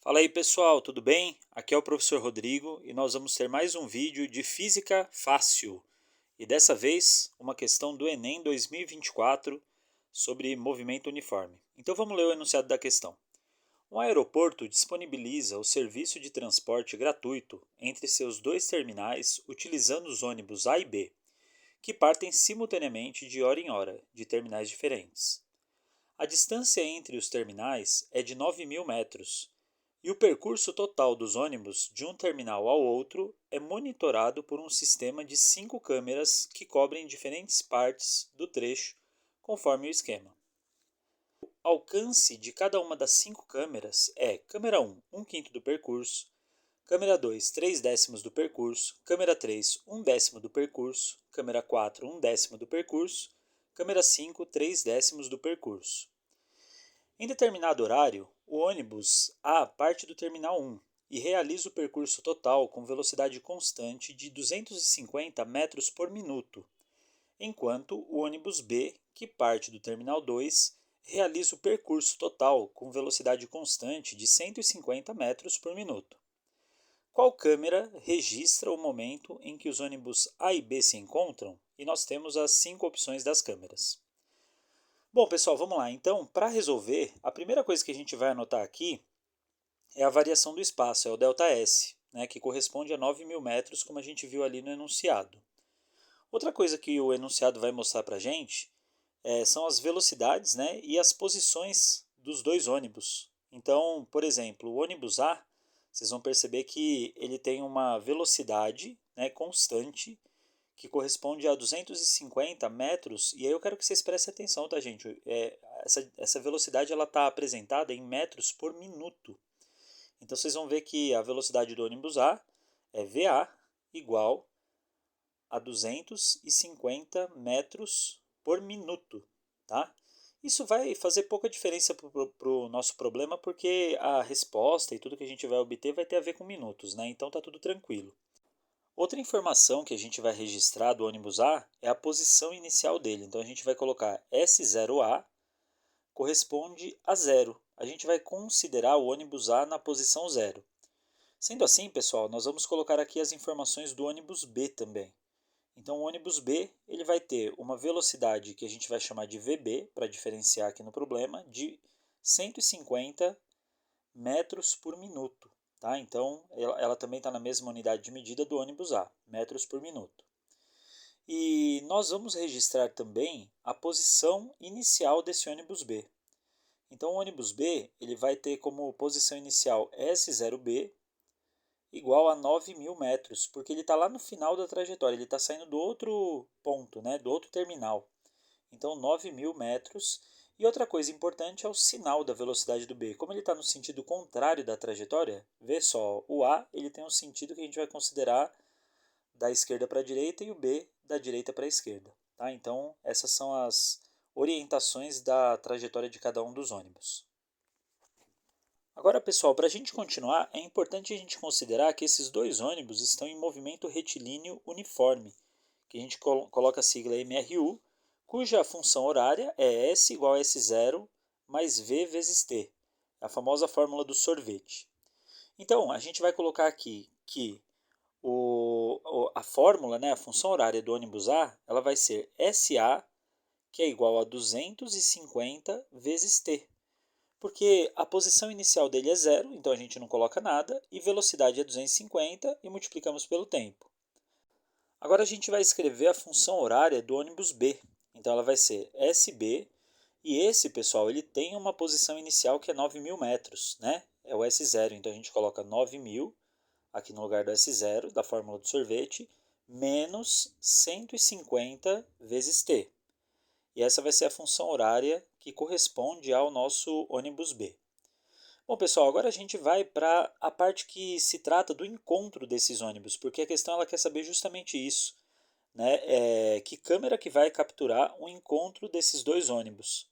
Fala aí pessoal, tudo bem? Aqui é o professor Rodrigo e nós vamos ter mais um vídeo de Física Fácil. E dessa vez, uma questão do Enem 2024 sobre movimento uniforme. Então vamos ler o enunciado da questão. Um aeroporto disponibiliza o serviço de transporte gratuito entre seus dois terminais utilizando os ônibus A e B, que partem simultaneamente de hora em hora, de terminais diferentes. A distância entre os terminais é de 9.000 metros e o percurso total dos ônibus de um terminal ao outro é monitorado por um sistema de 5 câmeras que cobrem diferentes partes do trecho, conforme o esquema. O alcance de cada uma das 5 câmeras é câmera 1, 1/5 do percurso, câmera 2, 3/10 do percurso, câmera 3, 1/10 do percurso, câmera 4, 1/10 do percurso, câmera 5, 3/10 do percurso. Em determinado horário, o ônibus A parte do terminal 1 e realiza o percurso total com velocidade constante de 250 metros por minuto, enquanto o ônibus B, que parte do terminal 2, realiza o percurso total com velocidade constante de 150 metros por minuto. Qual câmera registra o momento em que os ônibus A e B se encontram? E nós temos as 5 opções das câmeras. Bom, pessoal, vamos lá. Então, para resolver, a primeira coisa que a gente vai anotar aqui é a variação do espaço, é o ΔS, né, que corresponde a 9.000 metros, como a gente viu ali no enunciado. Outra coisa que o enunciado vai mostrar para a gente são as velocidades, né, e as posições dos dois ônibus. Então, por exemplo, o ônibus A, vocês vão perceber que ele tem uma velocidade, né, constante, que corresponde a 250 metros, e aí eu quero que vocês prestem atenção, tá, gente? Essa velocidade está apresentada em metros por minuto. Então vocês vão ver que a velocidade do ônibus A é VA igual a 250 metros por minuto, tá? Isso vai fazer pouca diferença para o nosso problema, porque a resposta e tudo que a gente vai obter vai ter a ver com minutos, né? Então tá tudo tranquilo. Outra informação que a gente vai registrar do ônibus A é a posição inicial dele. Então a gente vai colocar S0A corresponde a zero. A gente vai considerar o ônibus A na posição zero. Sendo assim, pessoal, nós vamos colocar aqui as informações do ônibus B também. Então o ônibus B ele vai ter uma velocidade que a gente vai chamar de VB, para diferenciar aqui no problema, de 150 metros por minuto. Tá? Então, ela também está na mesma unidade de medida do ônibus A, metros por minuto. E nós vamos registrar também a posição inicial desse ônibus B. Então, o ônibus B ele vai ter como posição inicial S0B igual a 9.000 metros, porque ele está lá no final da trajetória, ele está saindo do outro ponto, né, do outro terminal. Então, 9.000 metros. E outra coisa importante é o sinal da velocidade do B. Como ele está no sentido contrário da trajetória, vê só, o A ele tem um sentido que a gente vai considerar da esquerda para a direita e o B da direita para a esquerda. Tá? Então, essas são as orientações da trajetória de cada um dos ônibus. Agora, pessoal, para a gente continuar, é importante a gente considerar que esses dois ônibus estão em movimento retilíneo uniforme, que a gente coloca a sigla MRU, cuja função horária é S igual a S0 mais V vezes T, a famosa fórmula do sorvete. Então, a gente vai colocar aqui que a fórmula, né, a função horária do ônibus A, ela vai ser SA, que é igual a 250 vezes T. Porque a posição inicial dele é zero, então a gente não coloca nada, e velocidade é 250 e multiplicamos pelo tempo. Agora a gente vai escrever a função horária do ônibus B. Então ela vai ser SB, e esse, pessoal, ele tem uma posição inicial que é 9.000 metros, né? É o S0, então a gente coloca 9.000 aqui no lugar do S0, da fórmula do sorvete, menos 150 vezes T. E essa vai ser a função horária que corresponde ao nosso ônibus B. Bom, pessoal, agora a gente vai para a parte que se trata do encontro desses ônibus, porque a questão ela quer saber justamente isso, né? Que câmera que vai capturar o encontro desses dois ônibus.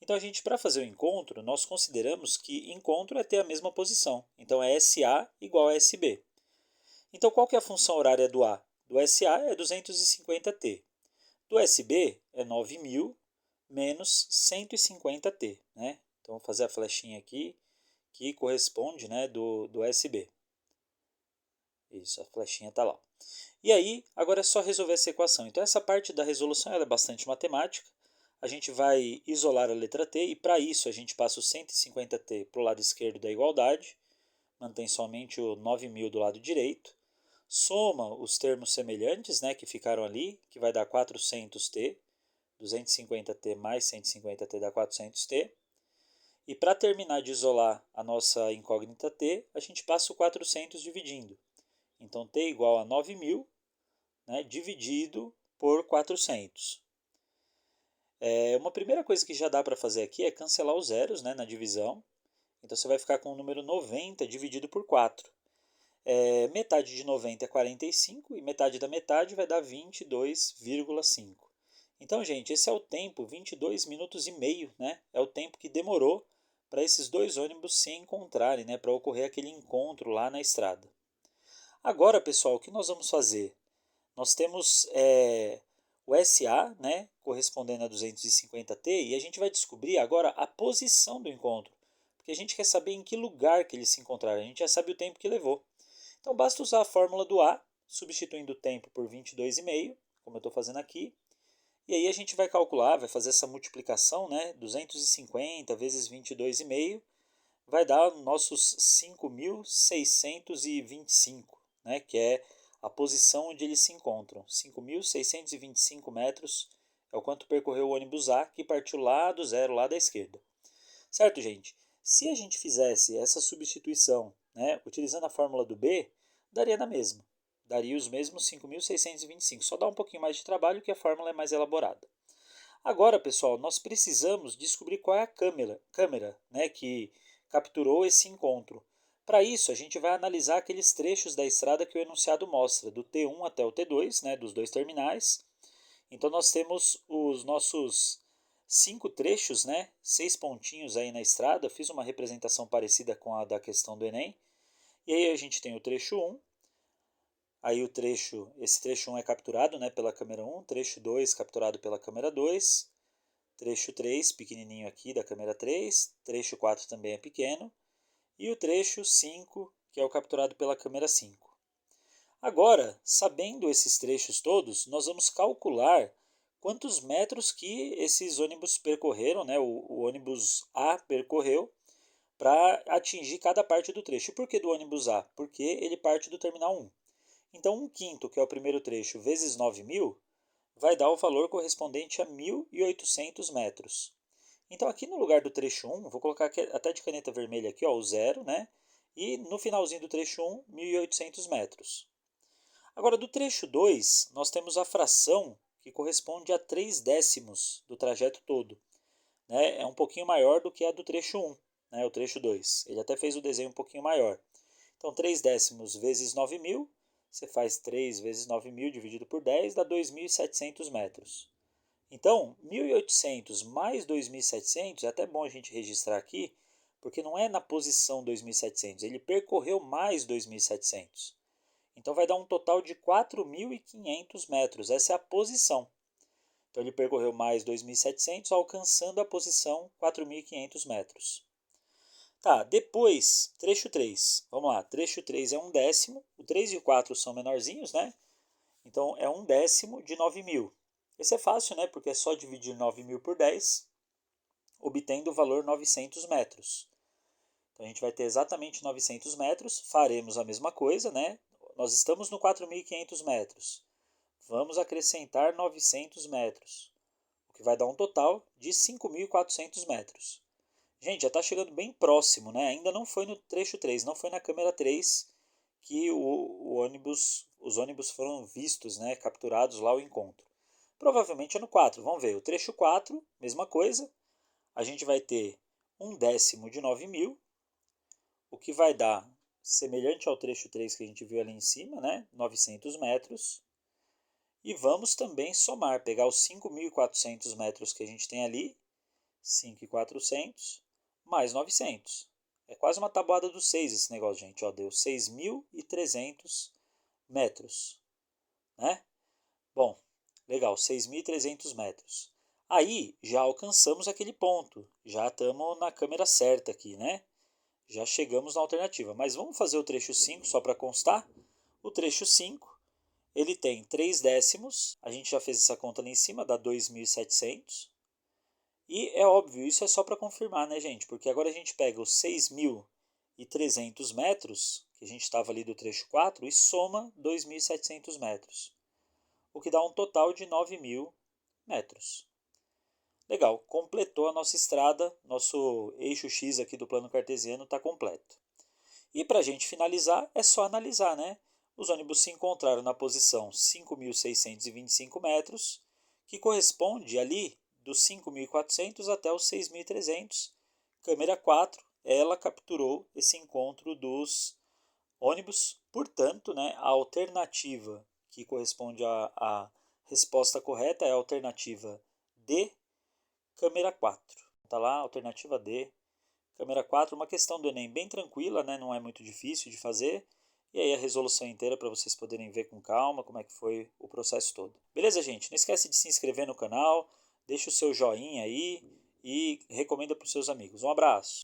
Então, a gente, para fazer o encontro, nós consideramos que encontro é ter a mesma posição. Então, é SA igual a SB. Então, qual que é a função horária do A? Do SA é 250T. Do SB é 9.000 menos 150T. Né? Então, vou fazer a flechinha aqui, que corresponde, né, do USB. Isso, a flechinha está lá. E aí, agora é só resolver essa equação. Então, essa parte da resolução ela é bastante matemática. A gente vai isolar a letra t e, para isso, a gente passa o 150t para o lado esquerdo da igualdade, mantém somente o 9.000 do lado direito, soma os termos semelhantes, né, que ficaram ali, que vai dar 400t, 250t mais 150t dá 400t. E para terminar de isolar a nossa incógnita t, a gente passa o 400 dividindo. Então, t igual a 9.000, né, dividido por 400. Uma primeira coisa que já dá para fazer aqui é cancelar os zeros, né, na divisão. Então, você vai ficar com o número 90 dividido por 4. Metade de 90 é 45 e metade da metade vai dar 22,5. Então, gente, esse é o tempo, 22 minutos e meio, né? É o tempo que demorou para esses dois ônibus se encontrarem, né? Para ocorrer aquele encontro lá na estrada. Agora, pessoal, o que nós vamos fazer? Nós temos o SA, né? Correspondendo a 250t, e a gente vai descobrir agora a posição do encontro. Porque a gente quer saber em que lugar que eles se encontraram. A gente já sabe o tempo que levou. Então, basta usar a fórmula do A, substituindo o tempo por 22,5, como eu estou fazendo aqui. E aí a gente vai calcular, vai fazer essa multiplicação, né? 250 vezes 22,5 vai dar nossos 5.625, né? Que é a posição onde eles se encontram. 5.625 metros é o quanto percorreu o ônibus A, que partiu lá do zero, lá da esquerda. Certo, gente? Se a gente fizesse essa substituição, né, utilizando a fórmula do B, daria na mesma. Daria os mesmos 5.625. Só dá um pouquinho mais de trabalho que a fórmula é mais elaborada. Agora, pessoal, nós precisamos descobrir qual é a câmera, né, que capturou esse encontro. Para isso, a gente vai analisar aqueles trechos da estrada que o enunciado mostra, do T1 até o T2, né, dos dois terminais. Então, nós temos os nossos 5 trechos, né, 6 pontinhos aí na estrada. Fiz uma representação parecida com a da questão do Enem. E aí a gente tem o trecho 1. Aí esse trecho 1 é capturado, né, pela câmera 1, trecho 2 capturado pela câmera 2, trecho 3 pequenininho aqui da câmera 3, trecho 4 também é pequeno, e o trecho 5, que é o capturado pela câmera 5. Agora, sabendo esses trechos todos, nós vamos calcular quantos metros que esses ônibus percorreram, né, o ônibus A percorreu, para atingir cada parte do trecho. E por que do ônibus A? Porque ele parte do terminal 1. Então, 1/5, que é o primeiro trecho, vezes 9.000, vai dar o valor correspondente a 1.800 metros. Então, aqui no lugar do trecho 1, vou colocar aqui, até de caneta vermelha aqui, ó, o 0, né? E no finalzinho do trecho 1, 1.800 metros. Agora, do trecho 2, nós temos a fração que corresponde a 3/10 do trajeto todo. Né? É um pouquinho maior do que a do trecho 1, né? O trecho 2. Ele até fez o desenho um pouquinho maior. Então, 3/10 vezes 9.000, você faz 3 vezes 9.000 dividido por 10, dá 2.700 metros. Então, 1.800 mais 2.700, é até bom a gente registrar aqui, porque não é na posição 2.700, ele percorreu mais 2.700. Então, vai dar um total de 4.500 metros, essa é a posição. Então, ele percorreu mais 2.700, alcançando a posição 4.500 metros. Tá, depois, trecho 3. Vamos lá, trecho 3 é 1/10. O 3 e o 4 são menorzinhos, né? Então, é 1/10 de 9.000. Esse é fácil, né? Porque é só dividir 9.000 por 10, obtendo o valor 900 metros. Então, a gente vai ter exatamente 900 metros. Faremos a mesma coisa, né? Nós estamos no 4.500 metros. Vamos acrescentar 900 metros, o que vai dar um total de 5.400 metros. Gente, já está chegando bem próximo, né? Ainda não foi no trecho 3, não foi na câmera 3 que os ônibus foram vistos, né? Capturados lá o encontro. Provavelmente é no 4, vamos ver. O trecho 4, mesma coisa. A gente vai ter 1/10 de 9.000, o que vai dar, semelhante ao trecho 3 que a gente viu ali em cima, né? 900 metros. E vamos também somar, pegar os 5.400 metros que a gente tem ali, 5.400, mais 900. É quase uma tabuada dos 6 esse negócio, gente. Ó, deu 6.300 metros. Né? Bom, legal, 6.300 metros. Aí já alcançamos aquele ponto. Já estamos na câmera certa aqui, né? Já chegamos na alternativa, mas vamos fazer o trecho 5 só para constar? O trecho 5, ele tem 3 décimos, a gente já fez essa conta ali em cima, dá 2.700. E é óbvio, isso é só para confirmar, né, gente? Porque agora a gente pega os 6.300 metros, que a gente estava ali do trecho 4, e soma 2.700 metros, o que dá um total de 9.000 metros. Legal, completou a nossa estrada, nosso eixo X aqui do plano cartesiano está completo. E para a gente finalizar, é só analisar, né? Os ônibus se encontraram na posição 5.625 metros, que corresponde ali dos 5.400 até os 6.300. Câmera 4, ela capturou esse encontro dos ônibus. Portanto, né, a alternativa que corresponde à resposta correta é a alternativa D, câmera 4. Tá lá, alternativa D, câmera 4. Uma questão do Enem bem tranquila, né? Não é muito difícil de fazer. E aí a resolução inteira para vocês poderem ver com calma como é que foi o processo todo. Beleza, gente? Não esquece de se inscrever no canal, deixa o seu joinha aí e recomenda para os seus amigos. Um abraço!